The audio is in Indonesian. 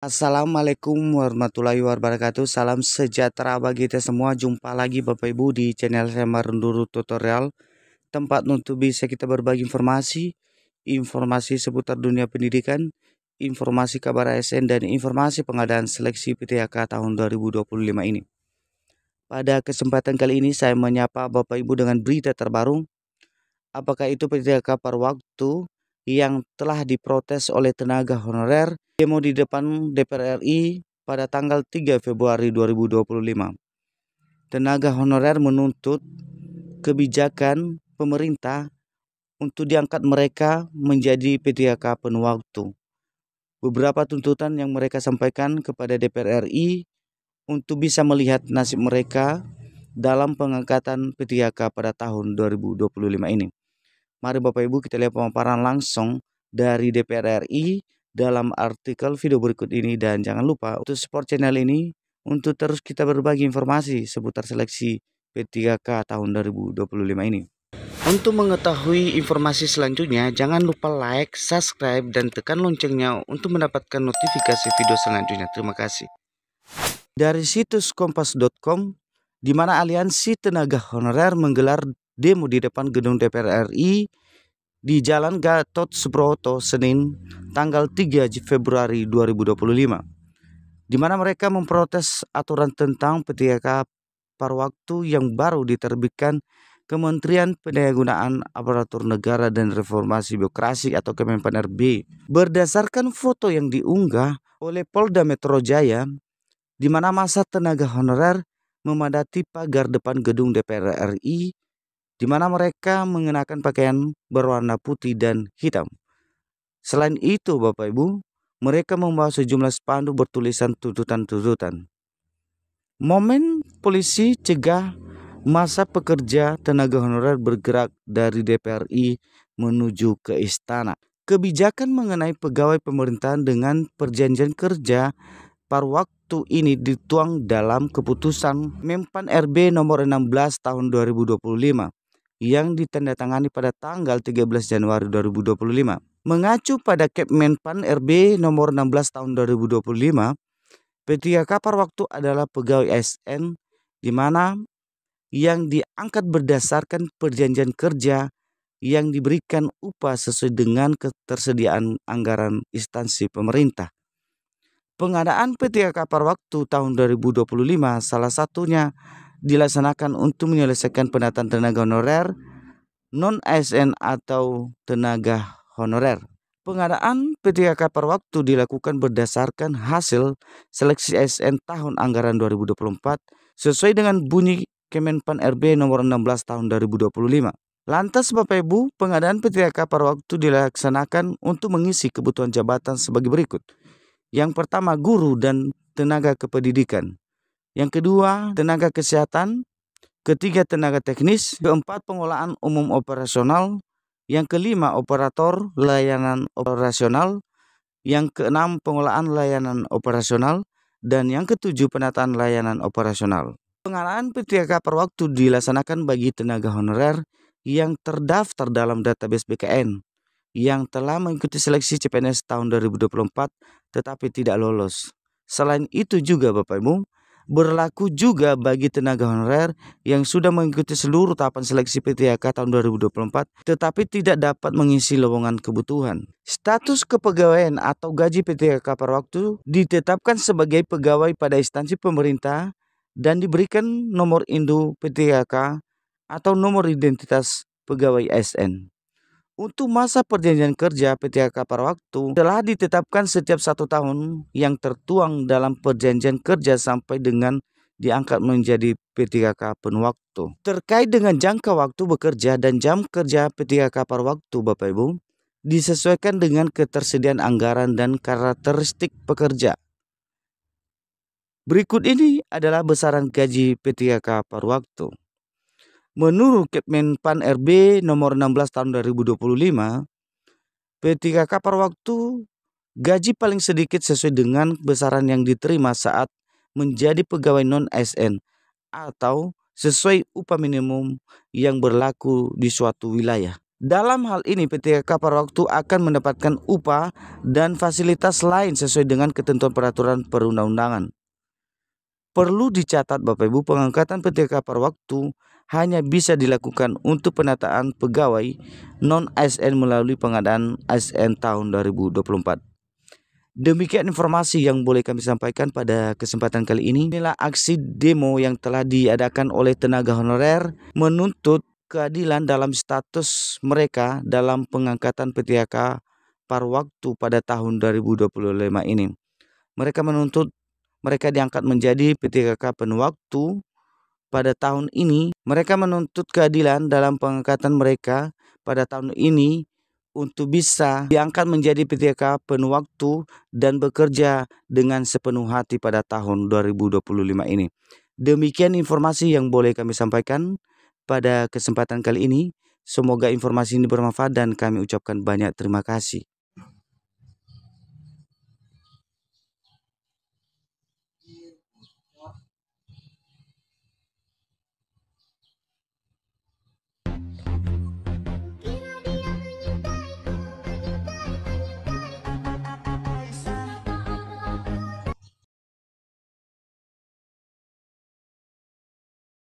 Assalamualaikum warahmatullahi wabarakatuh. Salam sejahtera bagi kita semua. Jumpa lagi Bapak Ibu di channel saya Marunduru Tutorial, tempat untuk bisa kita berbagi informasi seputar dunia pendidikan, informasi kabar ASN, dan informasi pengadaan seleksi PTHK tahun 2025 ini. Pada kesempatan kali ini saya menyapa Bapak Ibu dengan berita terbaru. Apakah itu PTHK paruh waktu yang telah diprotes oleh tenaga honorer demo di depan DPR RI pada tanggal 3 Februari 2025. Tenaga honorer menuntut kebijakan pemerintah untuk diangkat mereka menjadi PTHK penuh waktu. Beberapa tuntutan yang mereka sampaikan kepada DPR RI untuk bisa melihat nasib mereka dalam pengangkatan PTHK pada tahun 2025 ini. Mari Bapak Ibu kita lihat pemaparan langsung dari DPR RI dalam artikel video berikut ini, dan jangan lupa untuk support channel ini untuk terus kita berbagi informasi seputar seleksi P3K tahun 2025 ini. Untuk mengetahui informasi selanjutnya, jangan lupa like, subscribe, dan tekan loncengnya untuk mendapatkan notifikasi video selanjutnya. Terima kasih. Dari situs kompas.com, di mana Aliansi Tenaga Honorer menggelar demo di depan gedung DPR RI di Jalan Gatot Subroto, Senin, tanggal 3 Februari 2025, di mana mereka memprotes aturan tentang PTHK paruh waktu yang baru diterbitkan Kementerian Pendayagunaan Aparatur Negara dan Reformasi Birokrasi atau Kemenpan RB. Berdasarkan foto yang diunggah oleh Polda Metro Jaya, di mana masa tenaga honorer memadati pagar depan gedung DPR RI, di mana mereka mengenakan pakaian berwarna putih dan hitam. Selain itu Bapak Ibu, mereka membawa sejumlah spanduk bertulisan tuntutan-tuntutan. Momen polisi cegah masa pekerja tenaga honorer bergerak dari DPR RI menuju ke istana. Kebijakan mengenai pegawai pemerintahan dengan perjanjian kerja paruh waktu ini dituang dalam keputusan Menpan RB nomor 16 tahun 2025 yang ditandatangani pada tanggal 13 Januari 2025. Mengacu pada Menpan RB nomor 16 tahun 2025, PTHK paruh waktu adalah pegawai ASN di mana yang diangkat berdasarkan perjanjian kerja yang diberikan upah sesuai dengan ketersediaan anggaran instansi pemerintah. Pengadaan PTHK paruh waktu tahun 2025 salah satunya dilaksanakan untuk menyelesaikan penataan tenaga honorer non-ASN atau tenaga honorer. Pengadaan PTHK paruh waktu dilakukan berdasarkan hasil seleksi ASN tahun anggaran 2024 sesuai dengan bunyi Kemenpan RB nomor 16 tahun 2025. Lantas Bapak Ibu, pengadaan PTHK paruh waktu dilaksanakan untuk mengisi kebutuhan jabatan sebagai berikut. Yang pertama, guru dan tenaga kependidikan. Yang kedua, tenaga kesehatan. Ketiga, tenaga teknis. Keempat, pengolahan umum operasional. Yang kelima, operator layanan operasional. Yang keenam, pengolahan layanan operasional. Dan yang ketujuh, penataan layanan operasional. Pengadaan PTHK paruh waktu dilaksanakan bagi tenaga honorer yang terdaftar dalam database BKN yang telah mengikuti seleksi CPNS tahun 2024 tetapi tidak lolos. Selain itu juga Bapak Ibu, berlaku juga bagi tenaga honorer yang sudah mengikuti seluruh tahapan seleksi PTHK tahun 2024 tetapi tidak dapat mengisi lowongan kebutuhan. Status kepegawaian atau gaji PTHK paruh waktu ditetapkan sebagai pegawai pada instansi pemerintah dan diberikan nomor induk PTHK atau nomor identitas pegawai ASN. Untuk masa perjanjian kerja PTHK paruh waktu telah ditetapkan setiap 1 tahun yang tertuang dalam perjanjian kerja sampai dengan diangkat menjadi PTHK penuh waktu. Terkait dengan jangka waktu bekerja dan jam kerja PTHK paruh waktu Bapak Ibu, disesuaikan dengan ketersediaan anggaran dan karakteristik pekerja. Berikut ini adalah besaran gaji PTHK paruh waktu. Menurut Kemenpan RB nomor 16 tahun 2025, PTHK paruh waktu gaji paling sedikit sesuai dengan besaran yang diterima saat menjadi pegawai non-ASN atau sesuai upah minimum yang berlaku di suatu wilayah. Dalam hal ini PTK pada waktu akan mendapatkan upah dan fasilitas lain sesuai dengan ketentuan peraturan perundang-undangan. Perlu dicatat Bapak Ibu, pengangkatan PTK pada waktu hanya bisa dilakukan untuk penataan pegawai non-ASN melalui pengadaan ASN tahun 2024. Demikian informasi yang boleh kami sampaikan pada kesempatan kali ini. Inilah aksi demo yang telah diadakan oleh tenaga honorer menuntut keadilan dalam status mereka dalam pengangkatan PTK pada waktu pada tahun 2025 ini. Mereka menuntut mereka diangkat menjadi PTK penuh waktu pada tahun ini. Mereka menuntut keadilan dalam pengangkatan mereka pada tahun ini untuk bisa diangkat menjadi PTK penuh waktu dan bekerja dengan sepenuh hati pada tahun 2025 ini. Demikian informasi yang boleh kami sampaikan pada kesempatan kali ini. Semoga informasi ini bermanfaat dan kami ucapkan banyak terima kasih.